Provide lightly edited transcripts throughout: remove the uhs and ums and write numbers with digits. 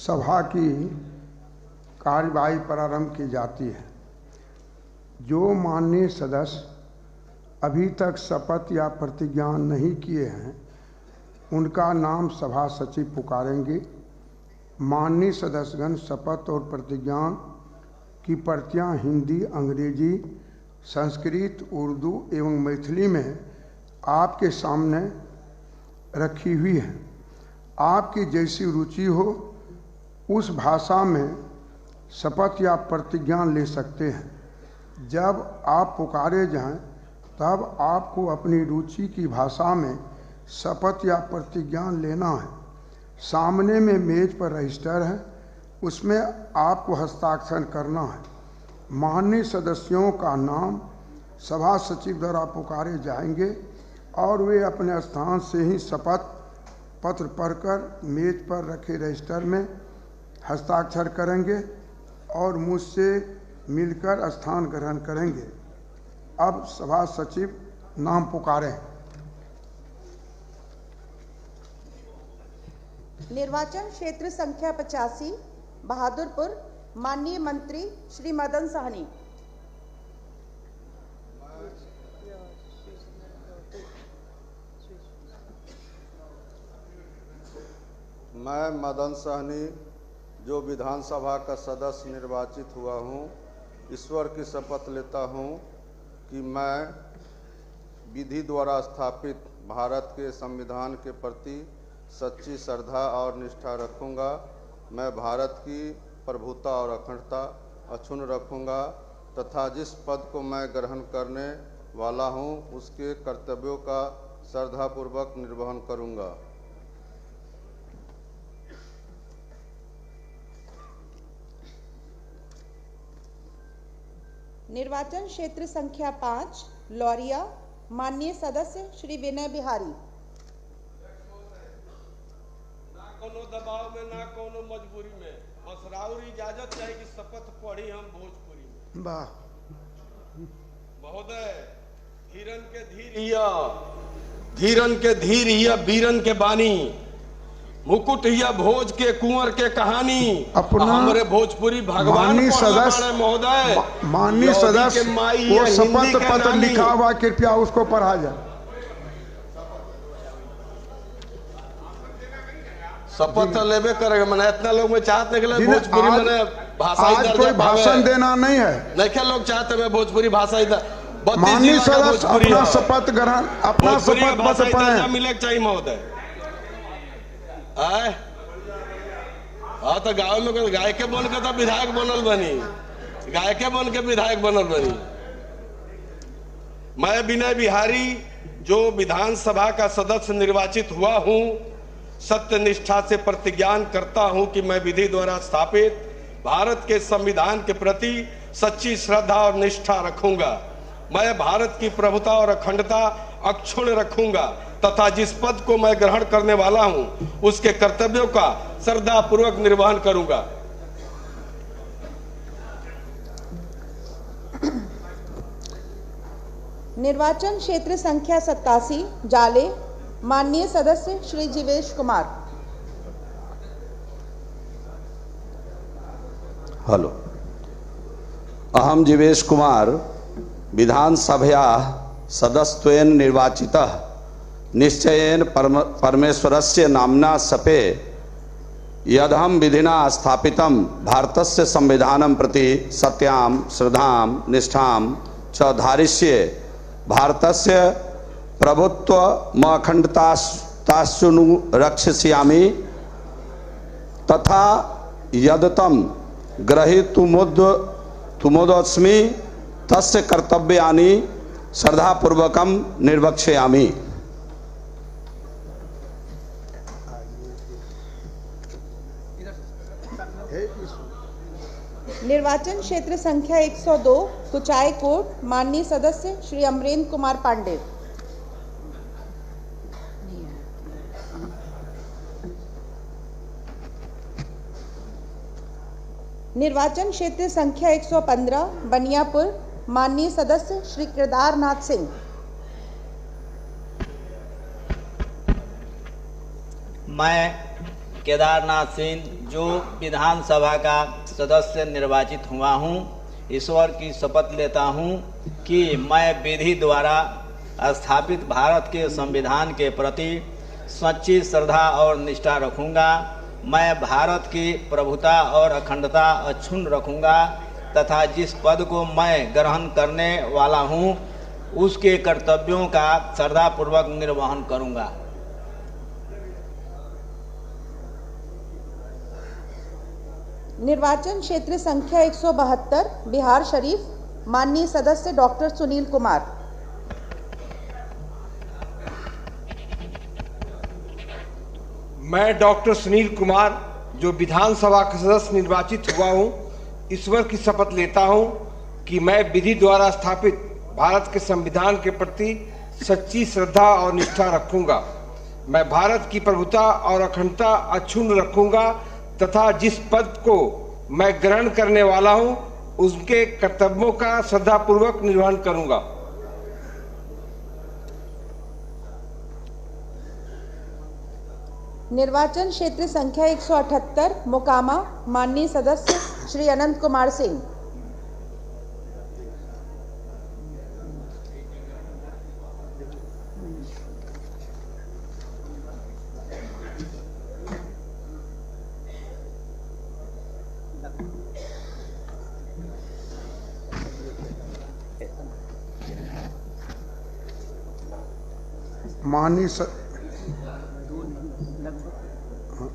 सभा की कार्यवाही प्रारंभ की जाती है। जो माननीय सदस्य अभी तक शपथ या प्रतिज्ञा नहीं किए हैं, उनका नाम सभा सचिव पुकारेंगे। माननीय सदस्यगण शपथ और प्रतिज्ञा की प्रतियां हिंदी, अंग्रेजी, संस्कृत, उर्दू एवं मैथिली में आपके सामने रखी हुई है। आपकी जैसी रुचि हो उस भाषा में शपथ या प्रतिज्ञा ले सकते हैं। जब आप पुकारे जाएं, तब आपको अपनी रुचि की भाषा में शपथ या प्रतिज्ञा लेना है। सामने में मेज पर रजिस्टर है, उसमें आपको हस्ताक्षर करना है। माननीय सदस्यों का नाम सभा सचिव द्वारा पुकारे जाएंगे और वे अपने स्थान से ही शपथ पत्र पढ़कर मेज पर रखे रजिस्टर में हस्ताक्षर करेंगे और मुझसे मिलकर स्थान ग्रहण करेंगे। अब सभा सचिव नाम पुकारें। निर्वाचन क्षेत्र संख्या 85 बहादुरपुर, माननीय मंत्री श्री मदन साहनी। मैं मदन साहनी, जो विधानसभा का सदस्य निर्वाचित हुआ हूँ, ईश्वर की शपथ लेता हूँ कि मैं विधि द्वारा स्थापित भारत के संविधान के प्रति सच्ची श्रद्धा और निष्ठा रखूँगा। मैं भारत की प्रभुता और अखंडता अक्षुण्ण रखूँगा तथा जिस पद को मैं ग्रहण करने वाला हूँ उसके कर्तव्यों का श्रद्धापूर्वक निर्वहन करूँगा। निर्वाचन क्षेत्र संख्या 5 लौरिया, माननीय सदस्य श्री विनय बिहारी। ना कोनो दबाव में, ना कोनो मजबूरी में, बस राउर इजाजत चाहे कि शपथ पढ़ी हम भोजपुरी में। वाह महोदय, धीरन के धीर हिया, धीरन के धीर हिया, वीरन के बानी, मुकुट हिया भोज के कुंवर के कहानी। अपना हमारे भोजपुरी भगवान सदस्य महोदय, माननीय सदस्य वो शपथ पत्र लिखा हुआ, कृपया उसको पढ़ा जाए। शपथ लेवे करेगा। मैंने इतना लोग में चाहते कि भोजपुरी मैंने भाषा आज कोई भाषण देना नहीं है। नहीं क्या लोग चाहते मैं भोजपुरी भाषा माननीय सदस्य अपना शपथ ग्रहण, अपना शपथ पत्र पढ़ें। मिले चाहिए महोदय। हाँ तो गाँव में गायके बन के तो विधायक बनल बनी, गायके बन के विधायक बनल बनी। मैं विनय बिहारी, जो विधानसभा का सदस्य निर्वाचित हुआ हूं, सत्य निष्ठा से प्रतिज्ञान करता हूं कि मैं विधि द्वारा स्थापित भारत के संविधान के प्रति सच्ची श्रद्धा और निष्ठा रखूंगा। मैं भारत की प्रभुता और अखंडता अक्षुण्ण रखूंगा तथा जिस पद को मैं ग्रहण करने वाला हूं उसके कर्तव्यों का श्रद्धा पूर्वक निर्वहन करूंगा। निर्वाचन क्षेत्र संख्या 87 जाले, माननीय सदस्य श्री जीवेश कुमार। हेलो, अहम जीवेश कुमार विधानसभया सदस्यत्वेन निर्वाचितः निश्चयेन परमेश्वरस्य नाम्ना शपे यदहं विधिना स्थापितं भारतस्य संविधानं प्रति सत्यां श्रद्धां निष्ठां च धारिष्ये। भारतस्य प्रभुत्वमखण्डताश्चनु रक्षयिष्यामि तथा यदतं ग्रहीतुमुद्यस्मि तस्य कर्तव्यानि श्रद्धापूर्वकं निर्वक्ष्यामि। निर्वाचन क्षेत्र संख्या 102 कुचाई कोट, माननीय सदस्य श्री अमरेंद्र कुमार पांडे। निर्वाचन क्षेत्र संख्या 115 बनियापुर, माननीय सदस्य श्री केदारनाथ सिंह। मैं केदारनाथ सिंह जो विधानसभा का सदस्य निर्वाचित हुआ हूँ, ईश्वर की शपथ लेता हूँ कि मैं विधि द्वारा स्थापित भारत के संविधान के प्रति सच्ची श्रद्धा और निष्ठा रखूँगा। मैं भारत की प्रभुता और अखंडता अक्षुण्ण रखूँगा तथा जिस पद को मैं ग्रहण करने वाला हूँ उसके कर्तव्यों का श्रद्धापूर्वक निर्वहन करूँगा। निर्वाचन क्षेत्र संख्या 172 बिहार शरीफ, माननीय सदस्य डॉक्टर सुनील कुमार। मैं डॉक्टर सुनील कुमार जो विधानसभा का सदस्य निर्वाचित हुआ हूं, ईश्वर की शपथ लेता हूं कि मैं विधि द्वारा स्थापित भारत के संविधान के प्रति सच्ची श्रद्धा और निष्ठा रखूंगा। मैं भारत की प्रभुता और अखंडता अक्षुण्ण रखूंगा तथा जिस पद को मैं ग्रहण करने वाला हूं उसके कर्तव्यों का श्रद्धापूर्वक निर्वहन करूंगा। निर्वाचन क्षेत्र संख्या 178 मोकामा, माननीय सदस्य श्री अनंत कुमार सिंह।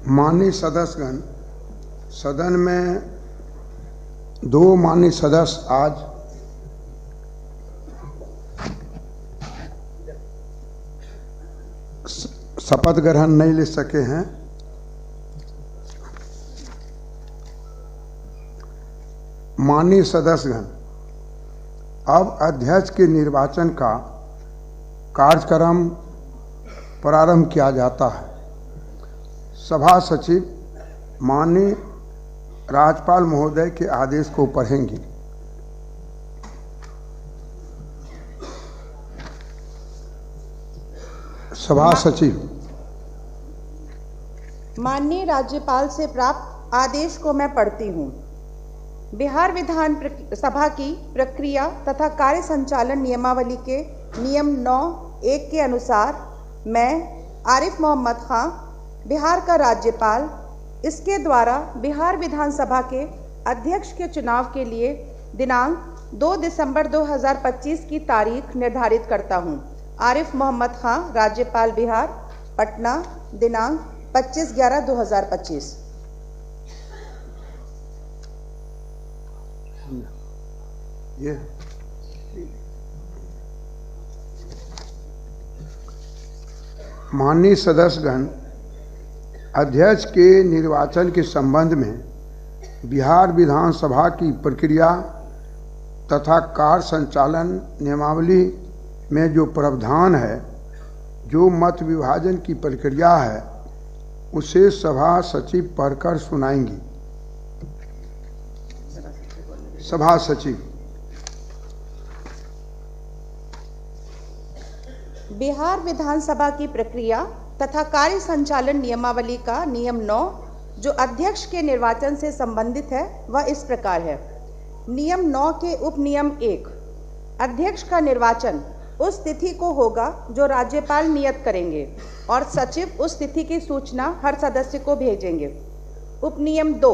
माननीय सदस्यगण, सदन में 2 माननीय सदस्य आज शपथ ग्रहण नहीं ले सके हैं। माननीय सदस्यगण, अब अध्यक्ष के निर्वाचन का कार्यक्रम प्रारंभ किया जाता है। सभा सचिव माननीय राज्यपाल महोदय के आदेश को पढ़ेंगी। सभा सचिव। माननीय राज्यपाल से प्राप्त आदेश को मैं पढ़ती हूँ। बिहार विधान सभा की प्रक्रिया तथा कार्य संचालन नियमावली के नियम 9(1) के अनुसार मैं आरिफ मोहम्मद खां, बिहार का राज्यपाल, इसके द्वारा बिहार विधानसभा के अध्यक्ष के चुनाव के लिए दिनांक 2 दिसंबर 2025 की तारीख निर्धारित करता हूं। आरिफ मोहम्मद खां, राज्यपाल बिहार, पटना, दिनांक 25/11/2025। ये माननीय सदस्यगण, अध्यक्ष के निर्वाचन के संबंध में बिहार विधानसभा की प्रक्रिया तथा कार्य संचालन नियमावली में जो प्रावधान है, जो मत विभाजन की प्रक्रिया है, उसे सभा सचिव पढ़कर सुनाएंगी। सभा सचिव। बिहार विधानसभा की प्रक्रिया तथा कार्य संचालन नियमावली का नियम 9 जो अध्यक्ष के निर्वाचन से संबंधित है वह इस प्रकार है। नियम 9 के उप नियम 1, अध्यक्ष का निर्वाचन उस तिथि को होगा जो राज्यपाल नियत करेंगे और सचिव उस तिथि की सूचना हर सदस्य को भेजेंगे। उप नियम 2,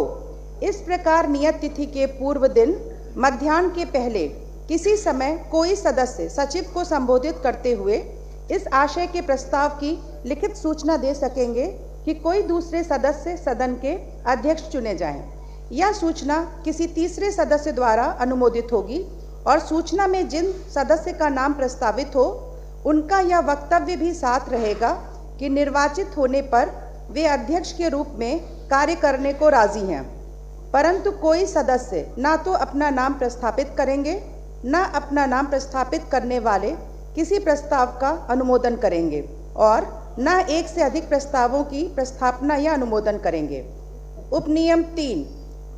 इस प्रकार नियत तिथि के पूर्व दिन मध्याह्न के पहले किसी समय कोई सदस्य सचिव को संबोधित करते हुए इस आशय के प्रस्ताव की लिखित सूचना दे सकेंगे कि कोई दूसरे सदस्य सदन के अध्यक्ष चुने जाएं। यह सूचना किसी तीसरे सदस्य द्वारा अनुमोदित होगी और सूचना में जिन सदस्य का नाम प्रस्तावित हो उनका यह वक्तव्य भी साथ रहेगा कि निर्वाचित होने पर वे अध्यक्ष के रूप में कार्य करने को राजी हैं, परंतु कोई सदस्य ना तो अपना नाम प्रस्तावित करेंगे न अपना नाम प्रस्तावित करने वाले किसी प्रस्ताव का अनुमोदन करेंगे और न एक से अधिक प्रस्तावों की प्रस्थापना या अनुमोदन करेंगे। उपनियम 3,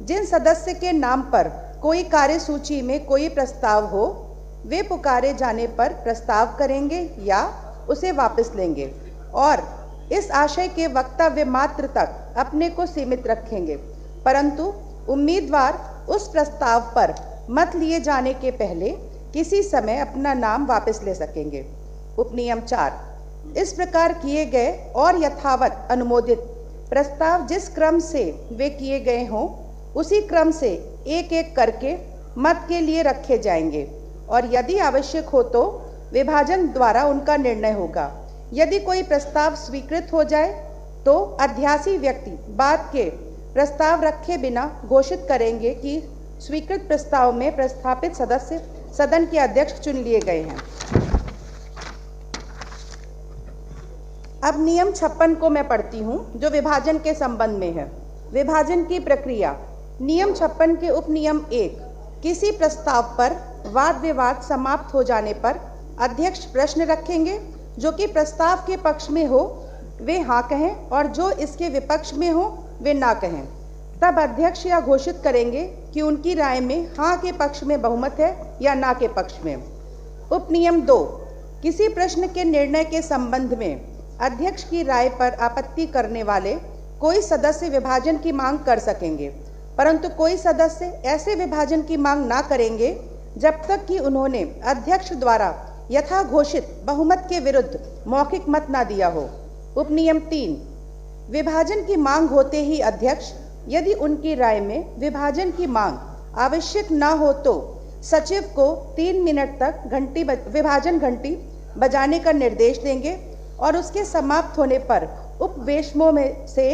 जिन सदस्य के नाम पर कोई कार्यसूची में कोई प्रस्ताव हो वे पुकारे जाने पर प्रस्ताव करेंगे या उसे वापस लेंगे और इस आशय के वक्तव्य मात्र तक अपने को सीमित रखेंगे, परंतु उम्मीदवार उस प्रस्ताव पर मत लिए जाने के पहले किसी समय अपना नाम वापस ले सकेंगे। उपनियम 4, इस प्रकार किए गए और यथावत अनुमोदित प्रस्ताव जिस क्रम से वे किए गए हों उसी क्रम से एक एक करके मत के लिए रखे जाएंगे और यदि आवश्यक हो तो विभाजन द्वारा उनका निर्णय होगा। यदि कोई प्रस्ताव स्वीकृत हो जाए तो अध्यासी व्यक्ति बाद के प्रस्ताव रखे बिना घोषित करेंगे कि स्वीकृत प्रस्ताव में प्रस्थापित सदस्य सदन के अध्यक्ष चुन लिए गए हैं। अब नियम 56 को मैं पढ़ती हूँ जो विभाजन के संबंध में है। विभाजन की प्रक्रिया। नियम 56 के उपनियम 1, किसी प्रस्ताव पर वाद विवाद समाप्त हो जाने पर अध्यक्ष प्रश्न रखेंगे। जो कि प्रस्ताव के पक्ष में हो वे हाँ कहें और जो इसके विपक्ष में हो वे ना कहें। तब अध्यक्ष यह घोषित करेंगे कि उनकी राय में हाँ के पक्ष में बहुमत है या ना के पक्ष में। उपनियम 2, किसी प्रश्न के निर्णय के संबंध में अध्यक्ष की राय पर आपत्ति करने वाले कोई सदस्य विभाजन की मांग कर सकेंगे, परंतु कोई सदस्य ऐसे विभाजन की मांग ना करेंगे जब तक कि उन्होंने अध्यक्ष द्वारा यथा घोषित बहुमत के विरुद्ध मौखिक मत ना दिया हो। उपनियम 3, विभाजन की मांग होते ही अध्यक्ष यदि उनकी राय में विभाजन की मांग आवश्यक ना हो तो सचिव को 3 मिनट तक विभाजन घंटी बजाने का निर्देश देंगे और उसके समाप्त होने पर उपवेशनों में से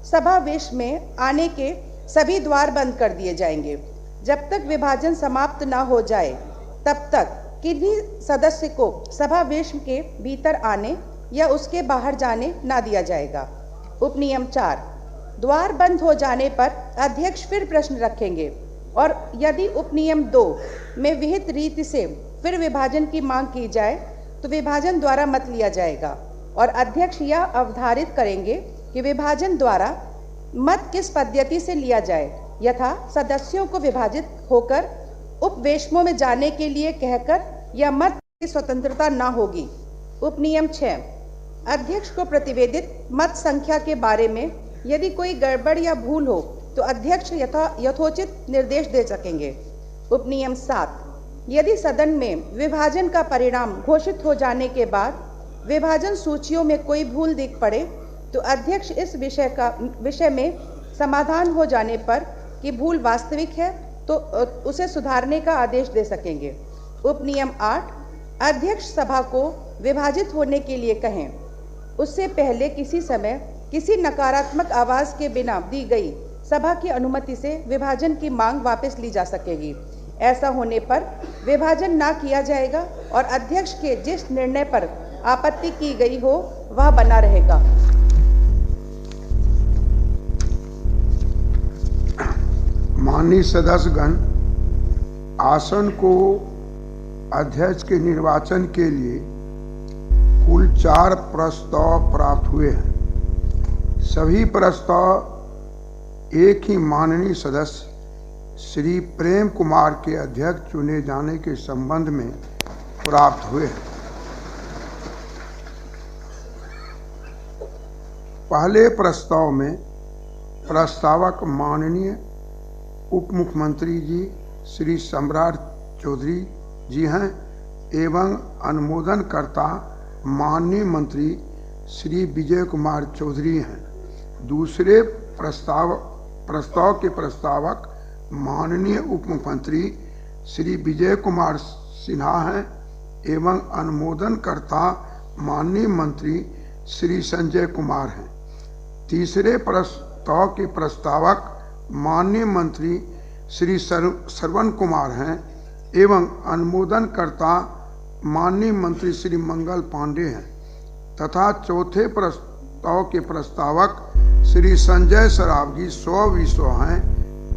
सभावेश में आने के सभी द्वार बंद कर दिए जाएंगे। जब तक विभाजन समाप्त ना हो जाए तब तक किन्हीं सदस्य को सभावेश के भीतर आने या उसके बाहर जाने ना दिया जाएगा। उपनियम 4, द्वार बंद हो जाने पर अध्यक्ष फिर प्रश्न रखेंगे और यदि उपनियम 2 में विहित रीति से फिर विभाजन की मांग की जाए तो विभाजन द्वारा मत लिया जाएगा और अध्यक्ष यह अवधारित करेंगे कि विभाजन द्वारा मत किस पद्धति से लिया जाए, यथा सदस्यों को विभाजित होकर उपवेशनों में जाने के लिए कहकर या मत की स्वतंत्रता न होगी। उपनियम 6, अध्यक्ष को प्रतिवेदित मत संख्या के बारे में यदि कोई गड़बड़ या भूल हो तो अध्यक्ष यथोचित निर्देश दे सकेंगे। उपनियम 7, यदि सदन में विभाजन का परिणाम घोषित हो जाने के बाद विभाजन सूचियों में कोई भूल दिख पड़े तो अध्यक्ष इस विषय में समाधान हो जाने पर कि भूल वास्तविक है तो उसे सुधारने का आदेश दे सकेंगे। उपनियम 8, अध्यक्ष सभा को विभाजित होने के लिए कहें, उससे पहले किसी समय किसी नकारात्मक आवाज के बिना दी गई सभा की अनुमति से विभाजन की मांग वापस ली जा सकेगी। ऐसा होने पर विभाजन ना किया जाएगा और अध्यक्ष के जिस निर्णय पर आपत्ति की गई हो वह बना रहेगा। माननीय सदस्यगण, आसन को अध्यक्ष के निर्वाचन के लिए कुल 4 प्रस्ताव प्राप्त हुए हैं। सभी प्रस्ताव एक ही माननीय सदस्य श्री प्रेम कुमार के अध्यक्ष चुने जाने के संबंध में प्राप्त हुए हैं। पहले प्रस्ताव में प्रस्तावक माननीय उप मुख्यमंत्री जी श्री सम्राट चौधरी जी हैं एवं अनुमोदनकर्ता माननीय मंत्री श्री विजय कुमार चौधरी हैं। दूसरे प्रस्ताव के प्रस्तावक माननीय उप मुख्यमंत्री श्री विजय कुमार सिन्हा हैं एवं अनुमोदनकर्ता माननीय मंत्री श्री संजय कुमार हैं। तीसरे प्रस्ताव के प्रस्तावक माननीय मंत्री श्री श्रवण कुमार हैं एवं अनुमोदनकर्ता माननीय मंत्री श्री मंगल पांडे हैं तथा चौथे प्रस्ताव के प्रस्तावक श्री संजय सरावगी 100 हैं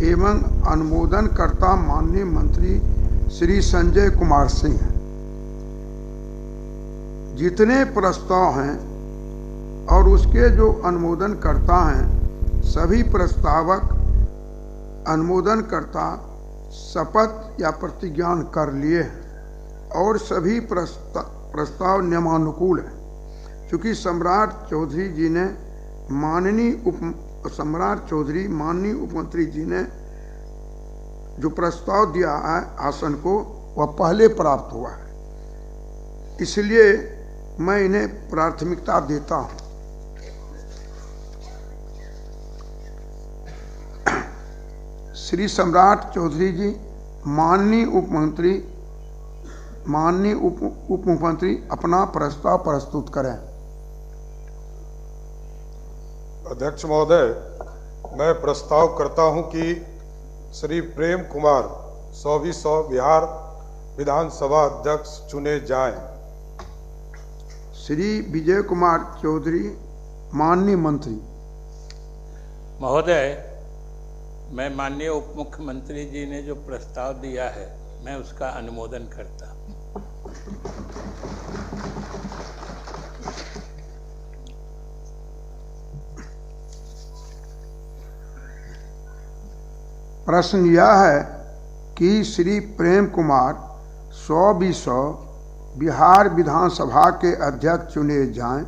एवं अनुमोदनकर्ता माननीय मंत्री श्री संजय कुमार सिंह हैं। जितने प्रस्ताव हैं और उसके जो अनुमोदनकर्ता हैं सभी प्रस्तावक अनुमोदनकर्ता शपथ या प्रतिज्ञान कर लिए हैं और सभी प्रस्ताव नियमानुकूल हैं। चूँकि सम्राट चौधरी जी ने माननीय उप सम्राट चौधरी माननीय उपमंत्री जी ने जो प्रस्ताव दिया है आसन को, वह पहले प्राप्त हुआ है, इसलिए मैं इन्हें प्राथमिकता देता हूं। श्री सम्राट चौधरी जी, माननीय उप मुख्यमंत्री अपना प्रस्ताव प्रस्तुत करें। अध्यक्ष महोदय, मैं प्रस्ताव करता हूं कि श्री प्रेम कुमार 100 बिहार विधानसभा अध्यक्ष चुने जाएं। श्री विजय कुमार चौधरी, माननीय मंत्री। महोदय, मैं माननीय उप मुख्यमंत्री जी ने जो प्रस्ताव दिया है, मैं उसका अनुमोदन करता हूं। प्रश्न यह है कि श्री प्रेम कुमार 100 बिहार विधानसभा के अध्यक्ष चुने जाएं।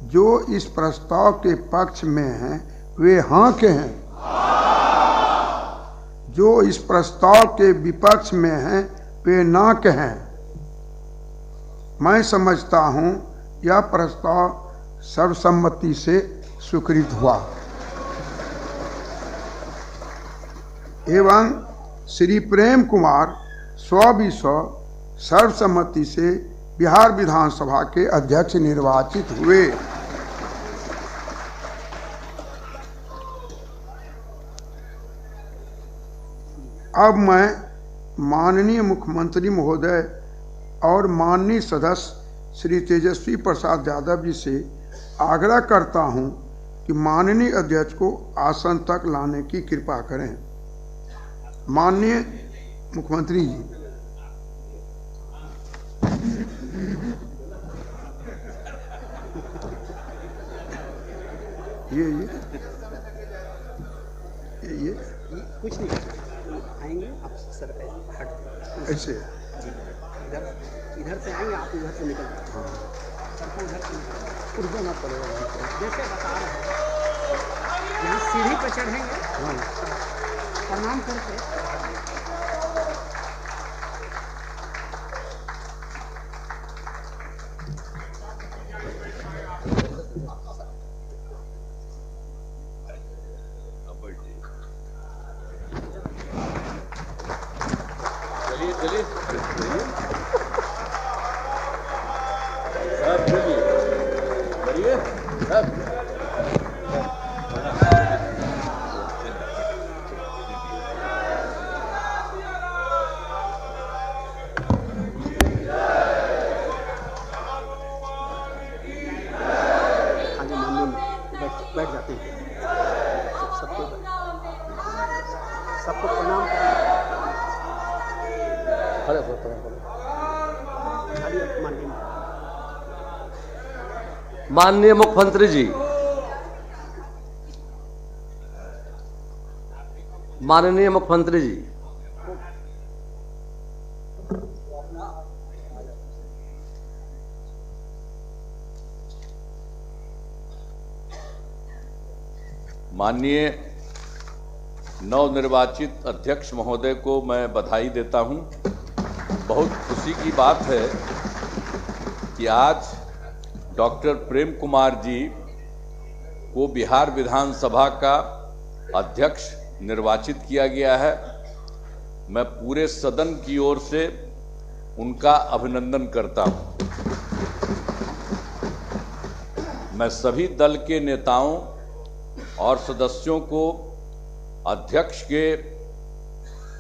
जो इस प्रस्ताव के पक्ष में हैं वे हाँ के हैं, जो इस प्रस्ताव के विपक्ष में हैं वे ना के हैं। मैं समझता हूं यह प्रस्ताव सर्वसम्मति से स्वीकृत हुआ एवं श्री प्रेम कुमार 100 सर्वसम्मति से बिहार विधानसभा के अध्यक्ष निर्वाचित हुए। अब मैं माननीय मुख्यमंत्री महोदय और माननीय सदस्य श्री तेजस्वी प्रसाद यादव जी से आग्रह करता हूं कि माननीय अध्यक्ष को आसन तक लाने की कृपा करें। माननीय मुख्यमंत्री जी, ये कुछ नहीं आएंगे आप सर, हट ऐसे इधर से आएंगे, आप उधर से निकल सर को उधर से उर्दू मत पड़ेगा। जैसे बता रहे हैं, यहाँ सीढ़ी पर चढ़ेंगे, प्रणाम करके बैठ जाते हैं। सबको प्रणाम माननीय मुख्यमंत्री जी, माननीय मुख्यमंत्री जी, माननीय नवनिर्वाचित अध्यक्ष महोदय को मैं बधाई देता हूं। बहुत खुशी की बात है कि आज डॉक्टर प्रेम कुमार जी को बिहार विधानसभा का अध्यक्ष निर्वाचित किया गया है। मैं पूरे सदन की ओर से उनका अभिनंदन करता हूं। मैं सभी दल के नेताओं और सदस्यों को अध्यक्ष के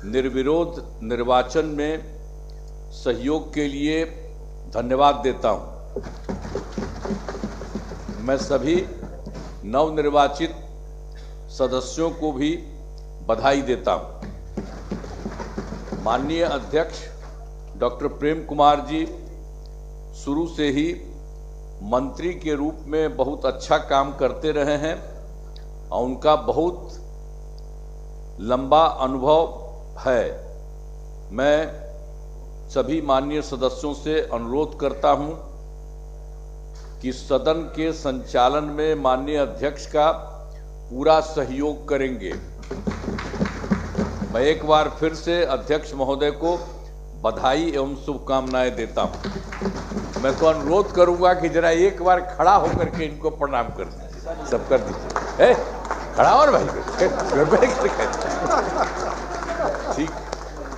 निर्विरोध निर्वाचन में सहयोग के लिए धन्यवाद देता हूं। मैं सभी नवनिर्वाचित सदस्यों को भी बधाई देता हूं। माननीय अध्यक्ष डॉक्टर प्रेम कुमार जी शुरू से ही मंत्री के रूप में बहुत अच्छा काम करते रहे हैं और उनका बहुत लंबा अनुभव है। मैं सभी माननीय सदस्यों से अनुरोध करता हूं कि सदन के संचालन में माननीय अध्यक्ष का पूरा सहयोग करेंगे। मैं एक बार फिर से अध्यक्ष महोदय को बधाई एवं शुभकामनाएं देता हूं। मैं तो अनुरोध करूंगा कि जरा एक बार खड़ा होकर के इनको प्रणाम कर दीजिए, सब कर दीजिए। खड़ा और भाई ठीक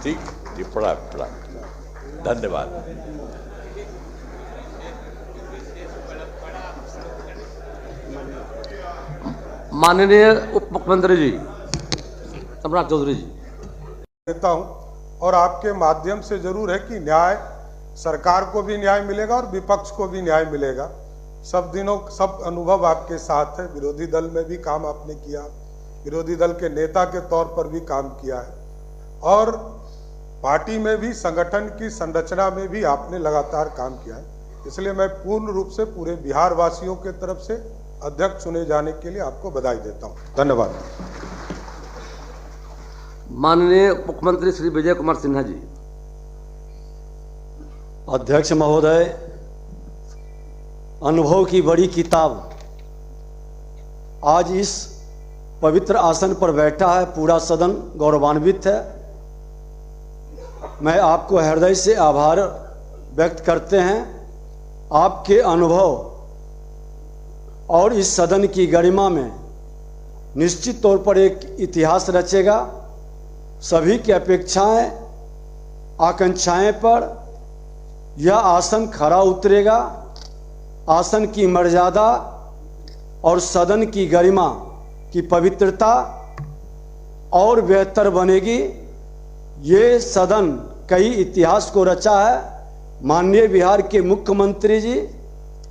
ठीक जी, प्रणाम। धन्यवाद। माननीय उप मुख्यमंत्री जी सम्राट चौधरी जी देता हूं, और आपके माध्यम से जरूर है कि न्याय, सरकार को भी न्याय मिलेगा और विपक्ष को भी न्याय मिलेगा। सब दिनों सब अनुभव आपके साथ है। विरोधी दल में भी काम आपने किया, विरोधी दल के नेता के तौर पर भी काम किया है, और पार्टी में भी, संगठन की संरचना में भी आपने लगातार काम किया है। इसलिए मैं पूर्ण रूप से पूरे बिहार वासियों के तरफ से अध्यक्ष चुने जाने के लिए आपको बधाई देता हूं। धन्यवाद। माननीय मुख्यमंत्री श्री विजय कुमार सिन्हा जी। अध्यक्ष महोदय, अनुभव की बड़ी किताब आज इस पवित्र आसन पर बैठा है, पूरा सदन गौरवान्वित है। मैं आपको हृदय से आभार व्यक्त करते हैं। आपके अनुभव और इस सदन की गरिमा में निश्चित तौर पर एक इतिहास रचेगा। सभी की अपेक्षाएं, आकांक्षाएं पर यह आसन खरा उतरेगा। आसन की मर्यादा और सदन की गरिमा की पवित्रता और बेहतर बनेगी। ये सदन कई इतिहास को रचा है। माननीय बिहार के मुख्यमंत्री जी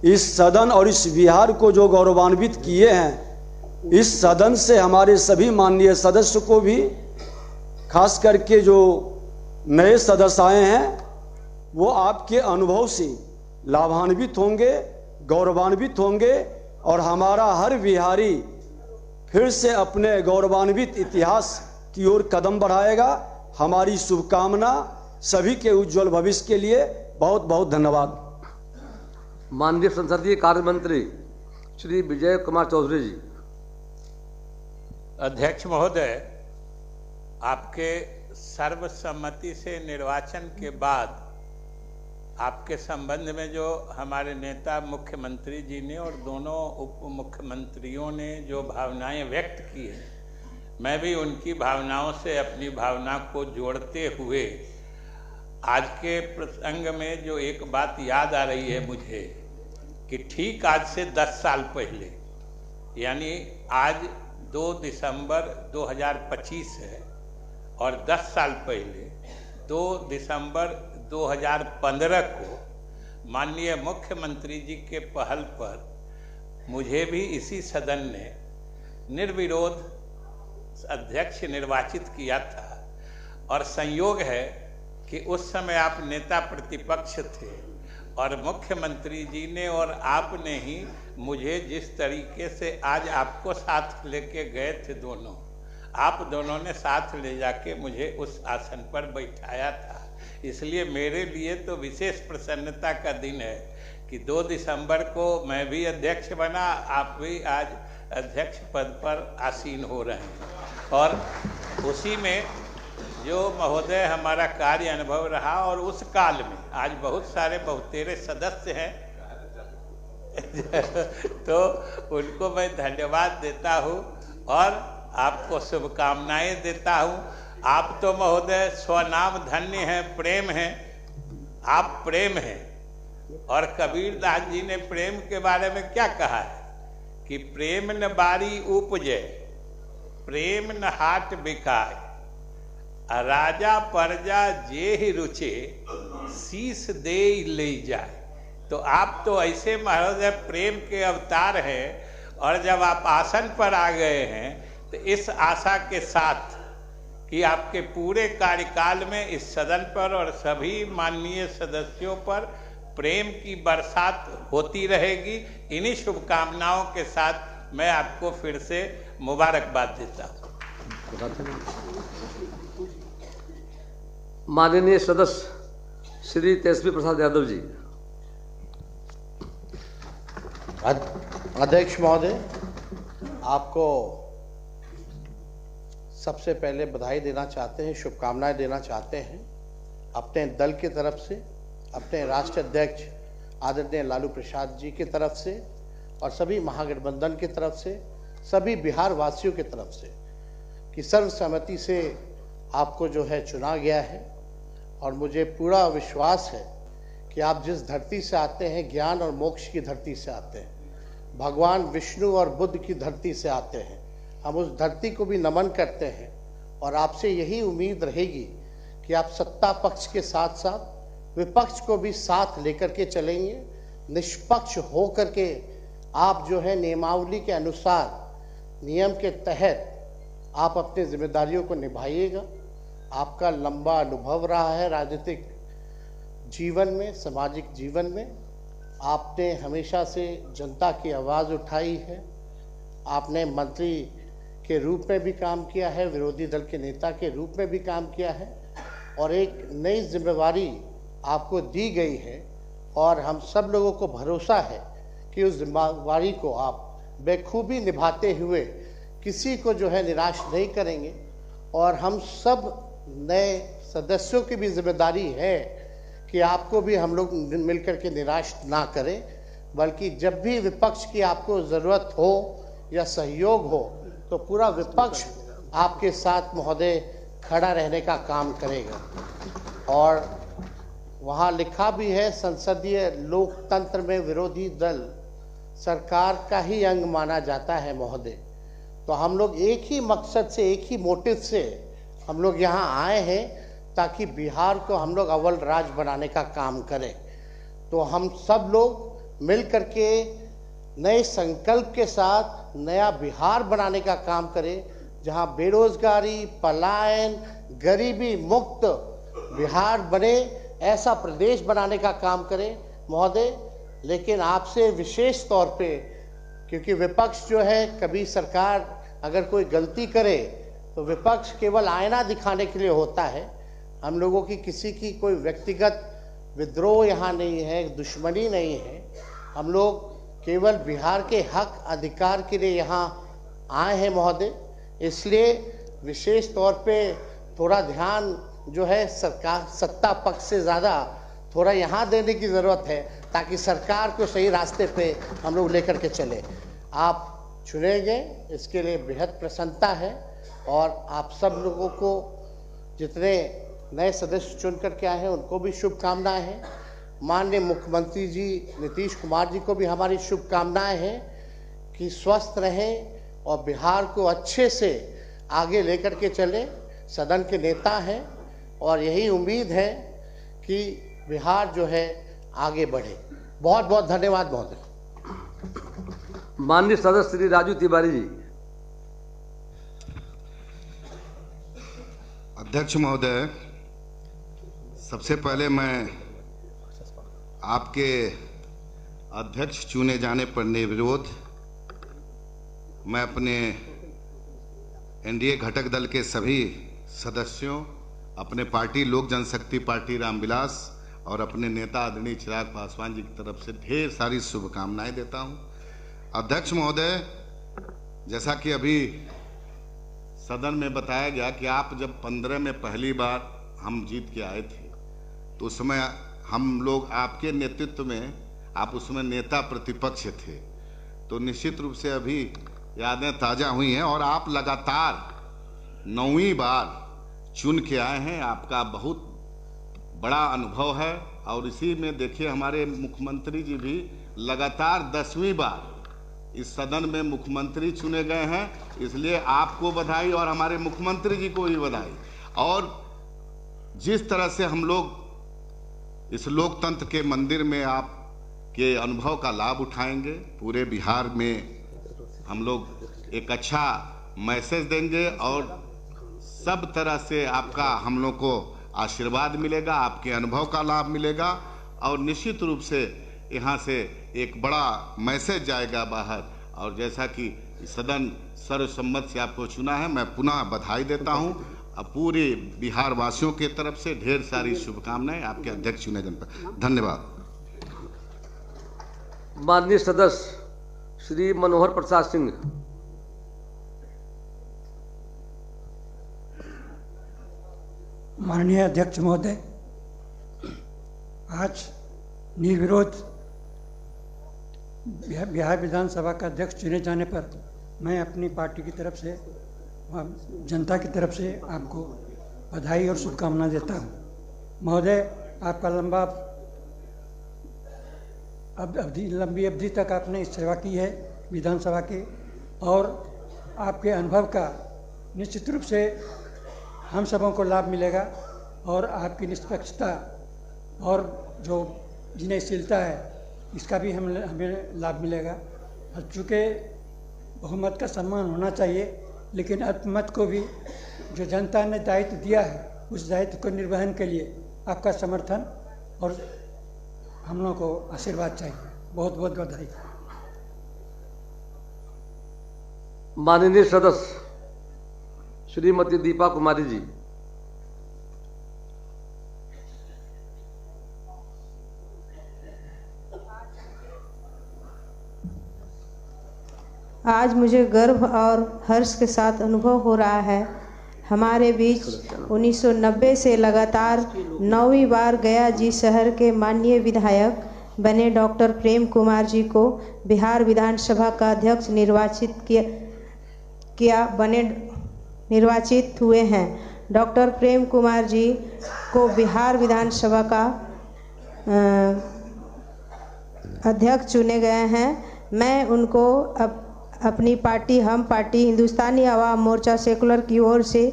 इस सदन और इस बिहार को जो गौरवान्वित किए हैं, इस सदन से हमारे सभी माननीय सदस्य को भी, खास करके जो नए सदस्य आए हैं, वो आपके अनुभव से लाभान्वित होंगे, गौरवान्वित होंगे, और हमारा हर बिहारी फिर से अपने गौरवान्वित इतिहास की ओर कदम बढ़ाएगा। हमारी शुभकामना सभी के उज्जवल भविष्य के लिए। बहुत बहुत धन्यवाद। माननीय संसदीय कार्य मंत्री श्री विजय कुमार चौधरी जी। अध्यक्ष महोदय, आपके सर्वसम्मति से निर्वाचन के बाद आपके संबंध में जो हमारे नेता मुख्यमंत्री जी ने और दोनों उप मुख्यमंत्रियों ने जो भावनाएं व्यक्त की हैं, मैं भी उनकी भावनाओं से अपनी भावना को जोड़ते हुए आज के प्रसंग में जो एक बात याद आ रही है मुझे, कि ठीक आज से 10 साल पहले, यानी आज 2 दिसंबर 2025 है, और 10 साल पहले 2 दिसंबर 2015 को माननीय मुख्यमंत्री जी के पहल पर मुझे भी इसी सदन ने निर्विरोध अध्यक्ष निर्वाचित किया था। और संयोग है कि उस समय आप नेता प्रतिपक्ष थे, और मुख्यमंत्री जी ने और आपने ही मुझे जिस तरीके से आज आपको साथ लेके गए थे, आप दोनों ने साथ ले जाके मुझे उस आसन पर बैठाया था। इसलिए मेरे लिए तो विशेष प्रसन्नता का दिन है कि 2 दिसंबर को मैं भी अध्यक्ष बना, आप भी आज अध्यक्ष पद पर आसीन हो रहे हैं। और उसी में जो महोदय हमारा कार्य अनुभव रहा, और उस काल में आज बहुत सारे बहुतेरे सदस्य हैं तो उनको मैं धन्यवाद देता हूँ और आपको शुभकामनाएं देता हूँ। आप तो महोदय स्वनाम धन्य हैं, प्रेम हैं, आप प्रेम हैं। और कबीर दास जी ने प्रेम के बारे में क्या कहा है कि प्रेम न बारी उपजे, प्रेम न हाट बिकाय, राजा परजा जे ही रुचे, शीस दे ले जाए। तो आप तो ऐसे महोदय प्रेम के अवतार हैं, और जब आप आसन पर आ गए हैं तो इस आशा के साथ कि आपके पूरे कार्यकाल में इस सदन पर और सभी माननीय सदस्यों पर प्रेम की बरसात होती रहेगी। इन्हीं शुभकामनाओं के साथ मैं आपको फिर से मुबारकबाद देता हूँ। माननीय सदस्य श्री तेजस्वी प्रसाद यादव जी। अध्यक्ष महोदय, आपको सबसे पहले बधाई देना चाहते हैं, शुभकामनाएं देना चाहते हैं अपने दल की तरफ से, अपने राष्ट्रीय अध्यक्ष आदरणीय लालू प्रसाद जी की तरफ से और सभी महागठबंधन की तरफ से, सभी बिहार वासियों की तरफ से कि सर्वसम्मति से आपको जो है चुना गया है। और मुझे पूरा विश्वास है कि आप जिस धरती से आते हैं, ज्ञान और मोक्ष की धरती से आते हैं, भगवान विष्णु और बुद्ध की धरती से आते हैं। हम उस धरती को भी नमन करते हैं और आपसे यही उम्मीद रहेगी कि आप सत्ता पक्ष के साथ साथ विपक्ष को भी साथ लेकर के चलेंगे, निष्पक्ष हो करके आप जो है नियमावली के अनुसार, नियम के तहत आप अपनी जिम्मेदारियों को निभाइएगा। आपका लंबा अनुभव रहा है राजनीतिक जीवन में, सामाजिक जीवन में। आपने हमेशा से जनता की आवाज़ उठाई है। आपने मंत्री के रूप में भी काम किया है, विरोधी दल के नेता के रूप में भी काम किया है और एक नई जिम्मेवारी आपको दी गई है और हम सब लोगों को भरोसा है कि उस जिम्मेवारी को आप बेखूबी निभाते हुए किसी को जो है निराश नहीं करेंगे। और हम सब नए सदस्यों की भी जिम्मेदारी है कि आपको भी हम लोग मिलकर के निराश ना करें, बल्कि जब भी विपक्ष की आपको ज़रूरत हो या सहयोग हो तो पूरा विपक्ष आपके साथ महोदय खड़ा रहने का काम करेगा। और वहाँ लिखा भी है, संसदीय लोकतंत्र में विरोधी दल सरकार का ही अंग माना जाता है महोदय। तो हम लोग एक ही मकसद से, एक ही मोटिव से हम लोग यहाँ आए हैं ताकि बिहार को हम लोग अव्वल राज्य बनाने का काम करें। तो हम सब लोग मिल करके नए संकल्प के साथ नया बिहार बनाने का काम करें, जहाँ बेरोजगारी, पलायन, गरीबी मुक्त बिहार बने, ऐसा प्रदेश बनाने का काम करें महोदय। लेकिन आपसे विशेष तौर पे, क्योंकि विपक्ष जो है, कभी सरकार अगर कोई गलती करे तो विपक्ष केवल आईना दिखाने के लिए होता है। हम लोगों की किसी की कोई व्यक्तिगत विद्रोह यहाँ नहीं है, दुश्मनी नहीं है। हम लोग केवल बिहार के हक अधिकार के लिए यहाँ आए हैं महोदय। इसलिए विशेष तौर पे थोड़ा ध्यान जो है सरकार, सत्ता पक्ष से ज़्यादा थोड़ा यहाँ देने की ज़रूरत है ताकि सरकार को सही रास्ते पे हम लोग लेकर के चले। आप चुने गए, इसके लिए बेहद प्रसन्नता है और आप सब लोगों को, जितने नए सदस्य चुन करके आए हैं, उनको भी शुभकामनाएं हैं। माननीय मुख्यमंत्री जी नीतीश कुमार जी को भी हमारी शुभकामनाएं हैं कि स्वस्थ रहें और बिहार को अच्छे से आगे लेकर के चले। सदन के नेता हैं और यही उम्मीद है कि बिहार जो है आगे बढ़े। बहुत बहुत धन्यवाद महोदय। माननीय सदस्य श्री राजू तिवारी जी। अध्यक्ष महोदय, सबसे पहले मैं आपके अध्यक्ष चुने जाने पर निर्विरोध मैं अपने एनडीए घटक दल के सभी सदस्यों, अपने पार्टी लोक जनशक्ति पार्टी रामविलास और अपने नेता आदरणीय चिराग पासवान जी की तरफ से ढेर सारी शुभकामनाएं देता हूं। अध्यक्ष महोदय, जैसा कि अभी सदन में बताया गया कि आप जब 15 में पहली बार हम जीत के आए थे तो उस समय हम लोग आपके नेतृत्व में, आप उसमें नेता प्रतिपक्ष थे, तो निश्चित रूप से अभी यादें ताज़ा हुई हैं और आप लगातार 9वीं बार चुन के आए हैं। आपका बहुत बड़ा अनुभव है और इसी में देखिए हमारे मुख्यमंत्री जी भी लगातार 10वीं बार इस सदन में मुख्यमंत्री चुने गए हैं। इसलिए आपको बधाई और हमारे मुख्यमंत्री जी को भी बधाई। और जिस तरह से हम लोग इस लोकतंत्र के मंदिर में आप के अनुभव का लाभ उठाएंगे, पूरे बिहार में हम लोग एक अच्छा मैसेज देंगे और सब तरह से आपका हम लोग को आशीर्वाद मिलेगा, आपके अनुभव का लाभ मिलेगा और निश्चित रूप से यहाँ से एक बड़ा मैसेज जाएगा बाहर। और जैसा कि सदन सर्वसम्मत से आपको चुना है, मैं पुनः बधाई देता हूँ। पूरे बिहार वासियों के तरफ से ढेर सारी शुभकामनाएं आपके अध्यक्ष चुने जाने पर। धन्यवाद। माननीय सदस्य श्री मनोहर प्रसाद सिंह। माननीय अध्यक्ष महोदय, आज निर्विरोध बिहार विधानसभा का अध्यक्ष चुने जाने पर मैं अपनी पार्टी की तरफ से, जनता की तरफ से आपको बधाई और शुभकामनाएं देता हूं। महोदय, आपका लंबी अवधि तक आपने सेवा की है विधानसभा की, और आपके अनुभव का निश्चित रूप से हम सबों को लाभ मिलेगा, और आपकी निष्पक्षता और जो विनयशीलता है इसका भी हमें लाभ मिलेगा। चूँकि बहुमत का सम्मान होना चाहिए, लेकिन अल्पमत को भी जो जनता ने दायित्व दिया है उस दायित्व को निर्वहन के लिए आपका समर्थन और हम लोगों को आशीर्वाद चाहिए। बहुत बहुत बधाई। माननीय सदस्य श्रीमती दीपा कुमारी जी। आज मुझे गर्व और हर्ष के साथ अनुभव हो रहा है, हमारे बीच 1990 से लगातार 9वीं बार गया जी शहर के माननीय विधायक बने डॉक्टर प्रेम कुमार जी को बिहार विधानसभा का अध्यक्ष निर्वाचित हुए हैं। डॉक्टर प्रेम कुमार जी को बिहार विधानसभा का अध्यक्ष चुने गए हैं। मैं उनको अपनी पार्टी हम पार्टी हिंदुस्तानी आवाम मोर्चा सेकुलर की ओर से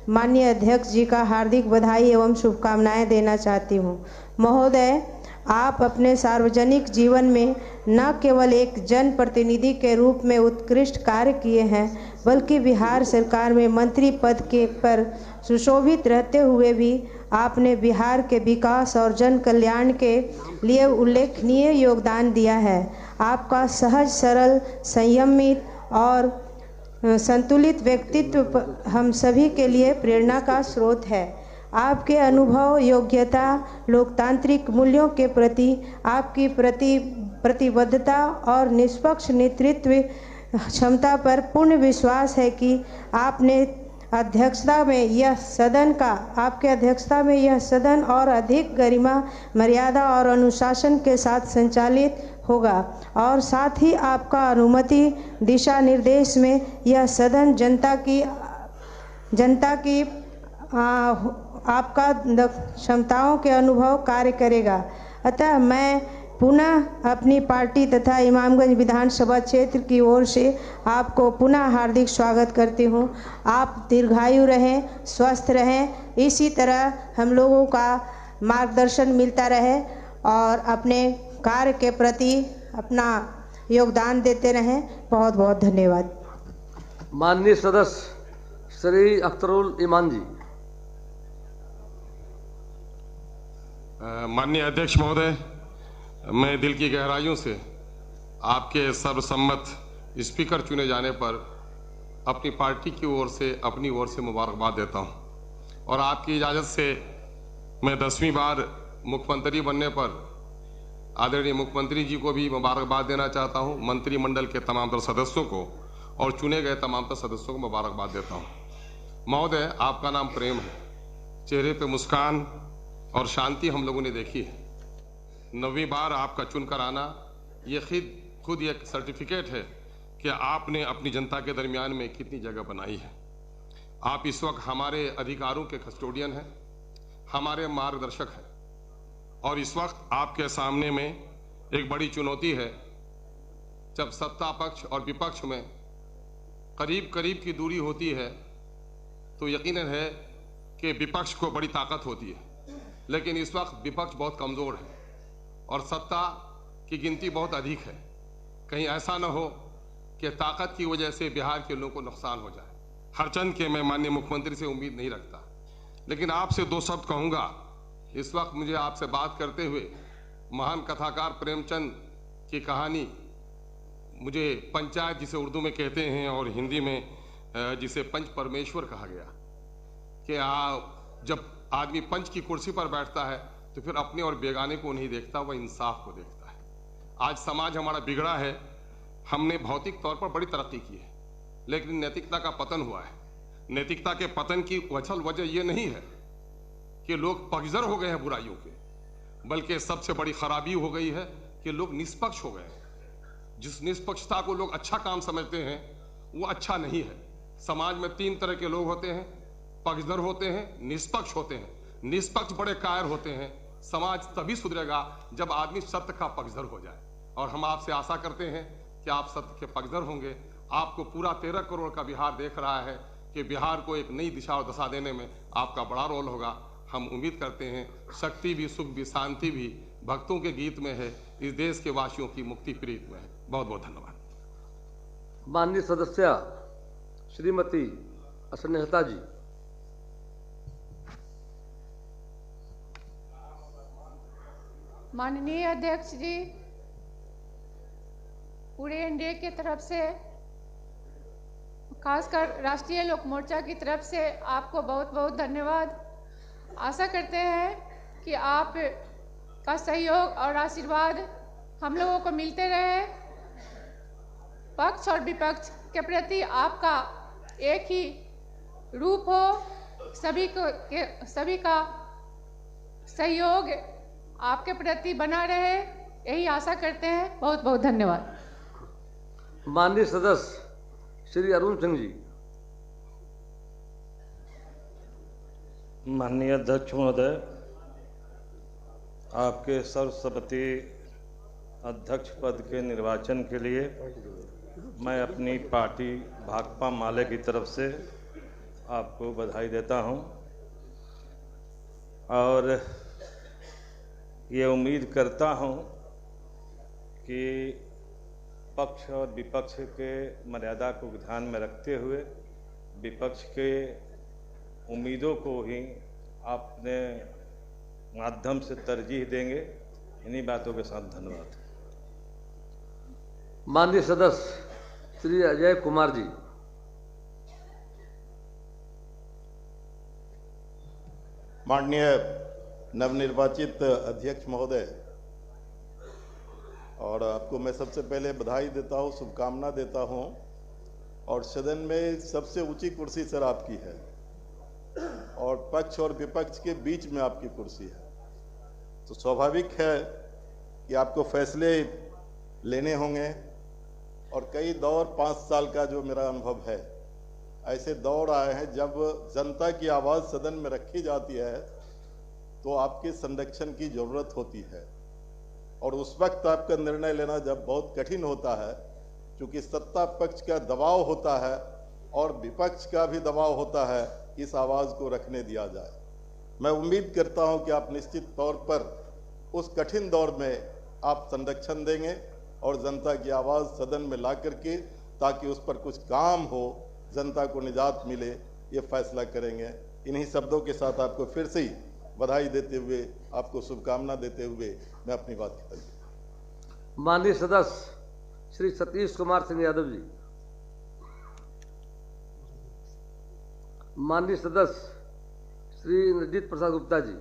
माननीय अध्यक्ष जी का हार्दिक बधाई एवं शुभकामनाएं देना चाहती हूं। महोदय, आप अपने सार्वजनिक जीवन में न केवल एक जनप्रतिनिधि के रूप में उत्कृष्ट कार्य किए हैं, बल्कि बिहार सरकार में मंत्री पद के पर सुशोभित रहते हुए भी आपने बिहार के विकास और जन कल्याण के लिए उल्लेखनीय योगदान दिया है। आपका सहज, सरल, संयमित और संतुलित व्यक्तित्व हम सभी के लिए प्रेरणा का स्रोत है। आपके अनुभव, योग्यता, लोकतांत्रिक मूल्यों के प्रति आपकी प्रतिबद्धता और निष्पक्ष नेतृत्व क्षमता पर पूर्ण विश्वास है कि आपके अध्यक्षता में यह सदन और अधिक गरिमा, मर्यादा और अनुशासन के साथ संचालित होगा, और साथ ही आपका अनुमति दिशा निर्देश में यह सदन जनता की आपका क्षमताओं के अनुभव कार्य करेगा। अतः मैं पुनः अपनी पार्टी तथा इमामगंज विधानसभा क्षेत्र की ओर से आपको पुनः हार्दिक स्वागत करती हूं। आप दीर्घायु रहें, स्वस्थ रहें, इसी तरह हम लोगों का मार्गदर्शन मिलता रहे और अपने कार्य के प्रति अपना योगदान देते रहें। बहुत बहुत धन्यवाद। माननीय सदस्य श्री अख्तरुल ईमान जी। माननीय अध्यक्ष महोदय, मैं दिल की गहराइयों से आपके सर्वसम्मत स्पीकर चुने जाने पर अपनी पार्टी की ओर से अपनी ओर से मुबारकबाद देता हूं, और आपकी इजाज़त से मैं 10वीं बार मुख्यमंत्री बनने पर आदरणीय मुख्यमंत्री जी को भी मुबारकबाद देना चाहता हूं, मंत्रिमंडल के तमाम तर सदस्यों को और चुने गए तमाम तर सदस्यों को मुबारकबाद देता हूं। महोदय, आपका नाम प्रेम है, चेहरे पे मुस्कान और शांति हम लोगों ने देखी है। 9वीं बार आपका चुनकर आना ये खुद एक सर्टिफिकेट है कि आपने अपनी जनता के दरमियान में कितनी जगह बनाई है। आप इस वक्त हमारे अधिकारों के कस्टोडियन हैं, हमारे मार्गदर्शक हैं, और इस वक्त आपके सामने में एक बड़ी चुनौती है। जब सत्ता पक्ष और विपक्ष में करीब करीब की दूरी होती है तो यकीनन है कि विपक्ष को बड़ी ताकत होती है, लेकिन इस वक्त विपक्ष बहुत कमज़ोर है और सत्ता की गिनती बहुत अधिक है। कहीं ऐसा न हो कि ताकत की वजह से बिहार के लोगों को नुकसान हो जाए। हरचंद के मैं माननीय मुख्यमंत्री से उम्मीद नहीं रखता, लेकिन आपसे 2 शब्द कहूँगा। इस वक्त मुझे आपसे बात करते हुए महान कथाकार प्रेमचंद की कहानी, मुझे पंचायत जिसे उर्दू में कहते हैं और हिंदी में जिसे पंच परमेश्वर कहा गया, कि जब आदमी पंच की कुर्सी पर बैठता है तो फिर अपने और बेगाने को नहीं देखता, वह इंसाफ को देखता है। आज समाज हमारा बिगड़ा है, हमने भौतिक तौर पर बड़ी तरक्की की है, लेकिन नैतिकता का पतन हुआ है। नैतिकता के पतन की वजह ये नहीं है कि लोग पक्षधर हो गए हैं बुराइयों के, बल्कि सबसे बड़ी खराबी हो गई है कि लोग निष्पक्ष हो गए हैं। जिस निष्पक्षता को लोग अच्छा काम समझते हैं वो अच्छा नहीं है। समाज में 3 तरह के लोग होते हैं, पक्षधर होते हैं, निष्पक्ष होते हैं। निष्पक्ष बड़े कायर होते हैं। समाज तभी सुधरेगा जब आदमी सत्य का पक्षधर हो जाए, और हम आपसे आशा करते हैं कि आप सत्य के पक्षधर होंगे। आपको पूरा 13 करोड़ का बिहार देख रहा है कि बिहार को एक नई दिशा और दशा देने में आपका बड़ा रोल होगा। हम उम्मीद करते हैं शक्ति भी, सुख भी, शांति भी भक्तों के गीत में है, इस देश के वासियों की मुक्ति प्रीत में है। बहुत बहुत धन्यवाद। माननीय सदस्य श्रीमती स्नेहता जी। माननीय अध्यक्ष जी, पूरे एनडीए की तरफ से, खासकर राष्ट्रीय लोक मोर्चा की तरफ से आपको बहुत बहुत धन्यवाद। आशा करते हैं कि आप का सहयोग और आशीर्वाद हम लोगों को मिलते रहे। पक्ष और विपक्ष के प्रति आपका एक ही रूप हो, सभी का सहयोग आपके प्रति बना रहे, यही आशा करते हैं। बहुत बहुत धन्यवाद। माननीय सदस्य श्री अरुण सिंह जी। माननीय अध्यक्ष महोदय, आपके सर्वसम्मति अध्यक्ष पद के निर्वाचन के लिए मैं अपनी पार्टी भाकपा माले की तरफ से आपको बधाई देता हूं, और ये उम्मीद करता हूं कि पक्ष और विपक्ष के मर्यादा को ध्यान में रखते हुए विपक्ष के उम्मीदों को ही अपने माध्यम से तरजीह देंगे। इन्हीं बातों के साथ धन्यवाद। माननीय सदस्य श्री अजय कुमार जी। माननीय नवनिर्वाचित अध्यक्ष महोदय, और आपको मैं सबसे पहले बधाई देता हूं, शुभकामना देता हूं। और सदन में सबसे ऊंची कुर्सी सर आपकी है, और पक्ष और विपक्ष के बीच में आपकी कुर्सी है, तो स्वाभाविक है कि आपको फैसले लेने होंगे। और कई दौर 5 साल का जो मेरा अनुभव है, ऐसे दौर आए हैं जब जनता की आवाज़ सदन में रखी जाती है तो आपके संरक्षण की ज़रूरत होती है, और उस वक्त आपका निर्णय लेना जब बहुत कठिन होता है, क्योंकि सत्ता पक्ष का दबाव होता है और विपक्ष का भी दबाव होता है, इस आवाज़ को रखने दिया जाए। मैं उम्मीद करता हूं कि आप निश्चित तौर पर उस कठिन दौर में आप संरक्षण देंगे और जनता की आवाज़ सदन में ला करके, ताकि उस पर कुछ काम हो, जनता को निजात मिले, ये फैसला करेंगे। इन्हीं शब्दों के साथ आपको फिर से ही बधाई देते हुए, आपको शुभकामना देते हुए मैं अपनी बात खत्म करता हूं। माननीय सदस्य श्री सतीश कुमार सिंह यादव जी। माननीय सदस्य श्री नरजीत प्रसाद गुप्ता जी।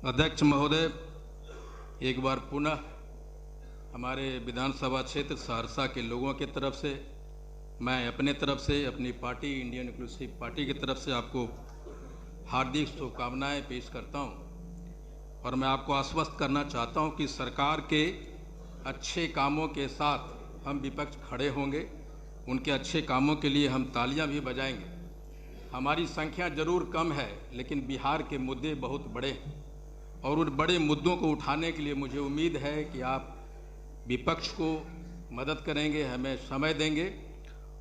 अध्यक्ष महोदय, एक बार पुनः हमारे विधानसभा क्षेत्र सहरसा के लोगों की तरफ से, मैं अपने तरफ से, अपनी पार्टी इंडियन इंक्लूसिव पार्टी की तरफ से आपको हार्दिक शुभकामनाएं पेश करता हूं। और मैं आपको आश्वस्त करना चाहता हूं कि सरकार के अच्छे कामों के साथ हम विपक्ष खड़े होंगे। उनके अच्छे कामों के लिए हम तालियां भी बजाएंगे। हमारी संख्या जरूर कम है, लेकिन बिहार के मुद्दे बहुत बड़े हैं, और उन बड़े मुद्दों को उठाने के लिए मुझे उम्मीद है कि आप विपक्ष को मदद करेंगे, हमें समय देंगे,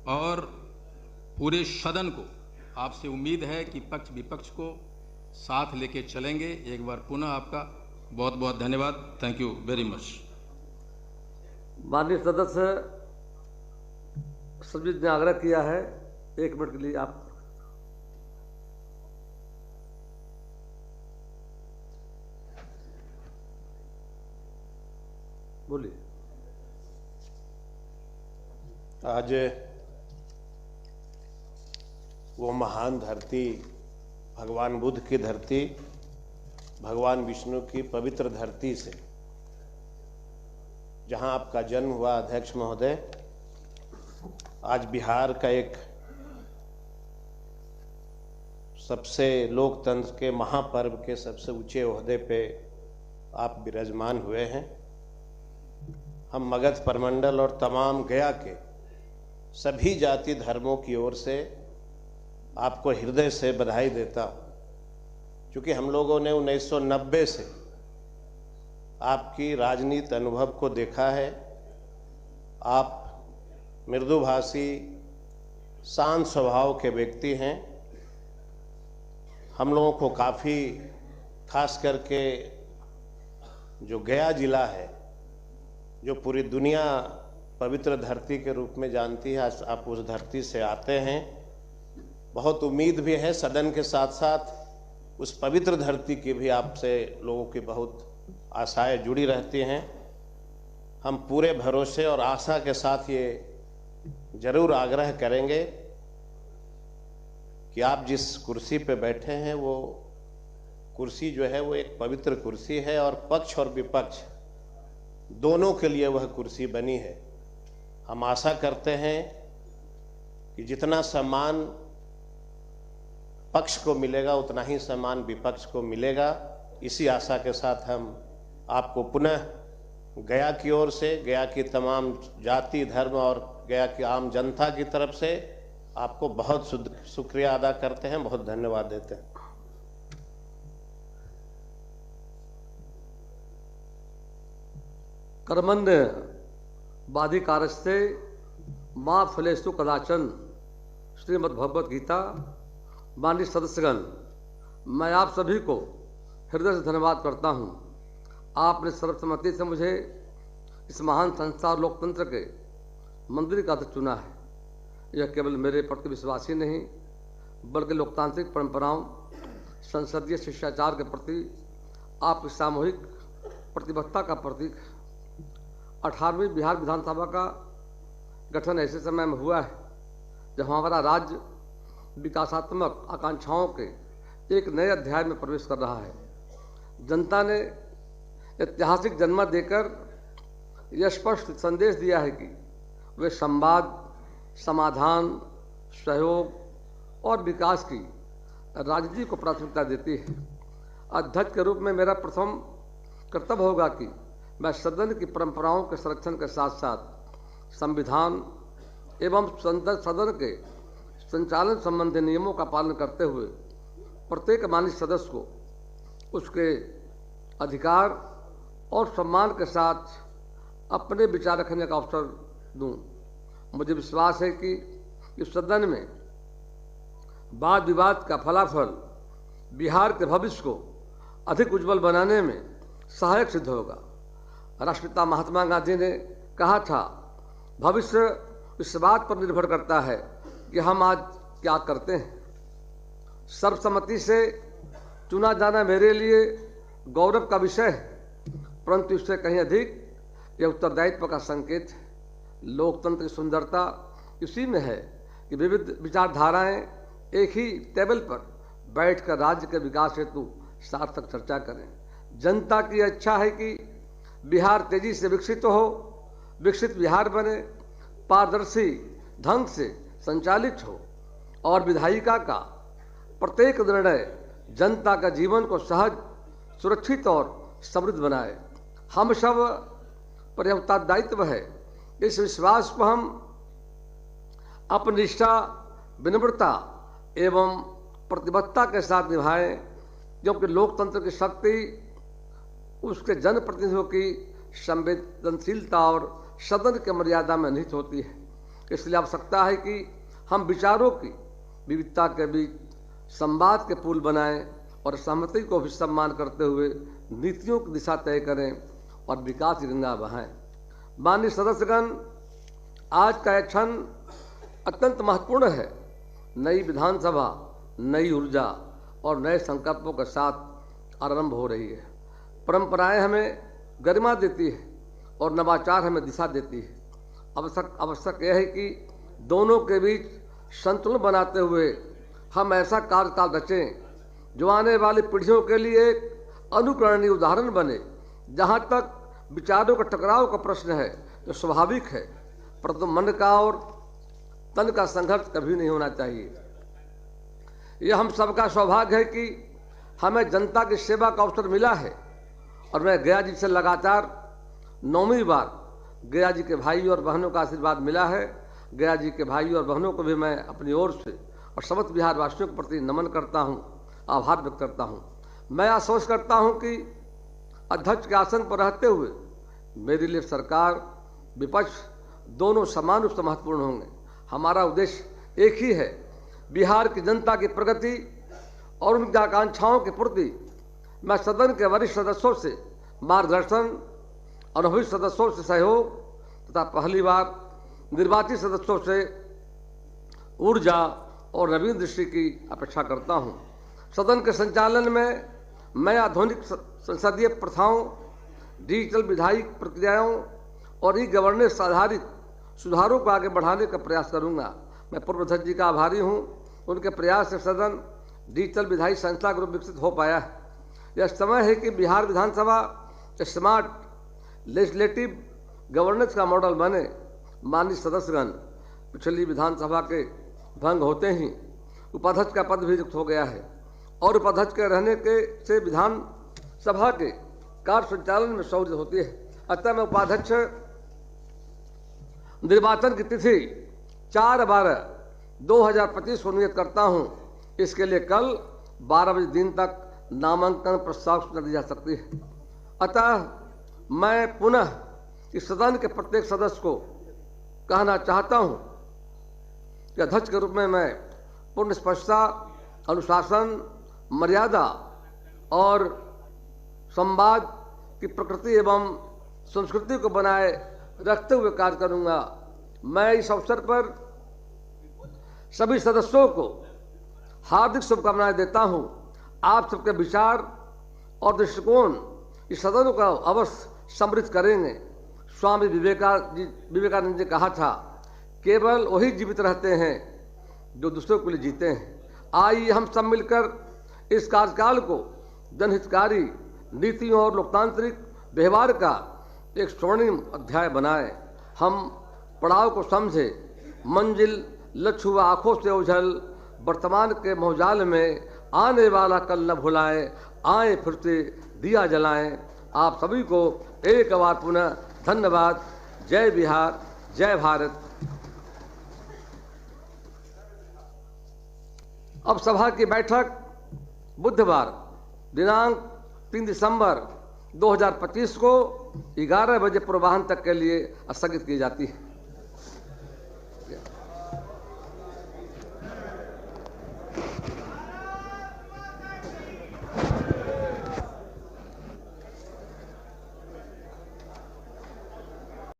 और पूरे सदन को आपसे उम्मीद है कि पक्ष विपक्ष को साथ लेके चलेंगे। एक बार पुनः आपका बहुत बहुत धन्यवाद। Thank you very much. माननीय सदस्य सभी ने आग्रह किया है, 1 मिनट के लिए आप बोलिए। आज वो महान धरती, भगवान बुद्ध की धरती, भगवान विष्णु की पवित्र धरती से, जहां आपका जन्म हुआ अध्यक्ष महोदय, आज बिहार का एक सबसे लोकतंत्र के महापर्व के सबसे ऊंचे ओहदे पे आप विराजमान हुए हैं। हम मगध प्रमंडल और तमाम गया के सभी जाति धर्मों की ओर से आपको हृदय से बधाई देता हूँ, क्योंकि हम लोगों ने 1990 से आपकी राजनीति अनुभव को देखा है। आप मृदुभाषी शांत स्वभाव के व्यक्ति हैं। हम लोगों को काफ़ी, खास करके जो गया जिला है, जो पूरी दुनिया पवित्र धरती के रूप में जानती है, आप उस धरती से आते हैं। बहुत उम्मीद भी है, सदन के साथ साथ उस पवित्र धरती की भी आपसे लोगों की बहुत आशाएं जुड़ी रहती हैं। हम पूरे भरोसे और आशा के साथ ये जरूर आग्रह करेंगे कि आप जिस कुर्सी पे बैठे हैं वो कुर्सी जो है वो एक पवित्र कुर्सी है और पक्ष और विपक्ष दोनों के लिए वह कुर्सी बनी है। हम आशा करते हैं कि जितना सम्मान पक्ष को मिलेगा उतना ही सम्मान विपक्ष को मिलेगा। इसी आशा के साथ हम आपको पुनः गया की ओर से, गया की तमाम जाति धर्म और गया की आम जनता की तरफ से आपको बहुत शुक्रिया अदा करते हैं, बहुत धन्यवाद देते हैं। कर्मण्य बाधिकारस्ते माँ फलेषु कदाचन श्रीमद् भगवत गीता। माननीय सदस्यगण, मैं आप सभी को हृदय से धन्यवाद करता हूँ। आपने सर्वसम्मति से मुझे इस महान संसार लोकतंत्र के मंदिर का अध्यक्ष चुना है। यह केवल मेरे प्रति विश्वास ही नहीं, बल्कि लोकतांत्रिक परंपराओं, संसदीय शिष्टाचार के प्रति आपकी सामूहिक प्रतिबद्धता का प्रतीक है। 18वीं बिहार विधानसभा का गठन ऐसे समय में हुआ है जब हमारा राज्य विकासात्मक आकांक्षाओं के एक नए अध्याय में प्रवेश कर रहा है। जनता ने ऐतिहासिक जन्म देकर यह स्पष्ट संदेश दिया है कि वे संवाद, समाधान, सहयोग और विकास की राजनीति को प्राथमिकता देती है। अध्यक्ष के रूप में मेरा प्रथम कर्तव्य होगा कि मैं सदन की परंपराओं के संरक्षण के साथ साथ संविधान एवं सदन के संचालन संबंधी नियमों का पालन करते हुए प्रत्येक माननीय सदस्य को उसके अधिकार और सम्मान के साथ अपने विचार रखने का अवसर दूं। मुझे विश्वास है कि इस सदन में वाद विवाद का फलाफल बिहार के भविष्य को अधिक उज्जवल बनाने में सहायक सिद्ध होगा। राष्ट्रपिता महात्मा गांधी ने कहा था, भविष्य इस बात पर निर्भर करता है कि हम आज क्या करते हैं। सर्वसम्मति से चुना जाना मेरे लिए गौरव का विषय है, परंतु इससे कहीं अधिक यह उत्तरदायित्व का संकेत है। लोकतंत्र की सुंदरता इसी में है कि विविध विचारधाराएं एक ही टेबल पर बैठकर राज्य के विकास हेतु सार्थक चर्चा करें। जनता की इच्छा है कि बिहार तेजी से विकसित हो, विकसित बिहार बने, पारदर्शी ढंग से संचालित हो और विधायिका का प्रत्येक निर्णय जनता का जीवन को सहज, सुरक्षित और समृद्ध बनाए। हम सब पर यह उत्तरदायित्व है। इस विश्वास को हम अपनी निष्ठा, विनम्रता एवं प्रतिबद्धता के साथ निभाएं, क्योंकि लोकतंत्र की शक्ति उसके जनप्रतिनिधियों की संवेदनशीलता और सदन की मर्यादा में निहित होती है। इसलिए आवश्यकता है कि हम विचारों की विविधता के बीच संवाद के पुल बनाएं और सहमति को भी सम्मान करते हुए नीतियों की दिशा तय करें और विकास की गंगा बहाएं। माननीय सदस्यगण, आज का यह क्षण अत्यंत महत्वपूर्ण है। नई विधानसभा नई ऊर्जा और नए संकल्पों के साथ आरंभ हो रही है। परंपराएं हमें गरिमा देती है और नवाचार हमें दिशा देती है। आवश्यक यह है कि दोनों के बीच संतुलन बनाते हुए हम ऐसा कार्यकाल रचें जो आने वाली पीढ़ियों के लिए एक अनुकरणीय उदाहरण बने। जहाँ तक विचारों का टकराव का प्रश्न है तो स्वाभाविक है, परंतु मन का और तन का संघर्ष कभी नहीं होना चाहिए। यह हम सबका सौभाग्य है कि हमें जनता की सेवा का अवसर मिला है और मैं गया जी से लगातार 9वीं बार गया जी के भाई और बहनों का आशीर्वाद मिला है। गया जी के भाई और बहनों को भी मैं अपनी ओर से और समस्त बिहार वासियों के प्रति नमन करता हूं, आभार व्यक्त करता हूं। मैं आश्वस्त करता हूं कि अध्यक्ष के आसन पर रहते हुए मेरे लिए सरकार विपक्ष दोनों समान रूप से महत्वपूर्ण होंगे। हमारा उद्देश्य एक ही है, बिहार की जनता की प्रगति और उनकी आकांक्षाओं की पूर्ति। मैं सदन के वरिष्ठ सदस्यों से मार्गदर्शन, अनुभवी सदस्यों से सहयोग तथा पहली बार निर्वाचित सदस्यों से ऊर्जा और नवीन दृष्टि की अपेक्षा करता हूं। सदन के संचालन में मैं आधुनिक संसदीय प्रथाओं, डिजिटल विधायी प्रक्रियाओं और ई गवर्नेंस आधारित सुधारों को आगे बढ़ाने का प्रयास करूंगा। मैं पूर्व अध्यक्ष जी का आभारी हूं, उनके प्रयास से सदन डिजिटल विधायी संस्था ग्रुप विकसित हो पाया है। यह समय है कि बिहार विधानसभा स्मार्ट लेजिस्लेटिव गवर्नेंस का मॉडल बने। माननीय सदस्यगण, पिछली विधानसभा के भंग होते ही उपाध्यक्ष का पद भी रिक्त हो गया है और उपाध्यक्ष के रहने के से विधानसभा के कार्य संचालन में सहूलियत होती है। अतः मैं उपाध्यक्ष निर्वाचन की तिथि 4/12/2025 को नियत करता हूं। इसके लिए कल 12 बजे दिन तक नामांकन प्रस्ताव सूचना दी जा सकती है। अतः मैं पुनः इस सदन के प्रत्येक सदस्य को कहना चाहता हूं कि अध्यक्ष के रूप में मैं पूर्ण स्पष्टता, अनुशासन, मर्यादा और संवाद की प्रकृति एवं संस्कृति को बनाए रखते हुए कार्य करूंगा। मैं इस अवसर पर सभी सदस्यों को हार्दिक शुभकामनाएं देता हूं। आप सबके विचार और दृष्टिकोण इस सदन को अवश्य समृद्ध करेंगे। स्वामी विवेकानंद जी कहा था, केवल वही जीवित रहते हैं जो दूसरों के लिए जीते हैं। आइए हम सब मिलकर इस कार्यकाल को जनहितकारी नीतियों और लोकतांत्रिक व्यवहार का एक स्वर्णिम अध्याय बनाएं। हम पड़ाव को समझे, मंजिल लक्ष्य हुआ आंखों से ओझल वर्तमान के मोहजाल में आने वाला कल न भुलाएं। आए फिर से दिया जलाएं। आप सभी को एक बार पुनः धन्यवाद। जय बिहार, जय भारत। अब सभा की बैठक बुधवार दिनांक 3 दिसंबर 2025 को 11 बजे पूर्वाह्न तक के लिए स्थगित की जाती है।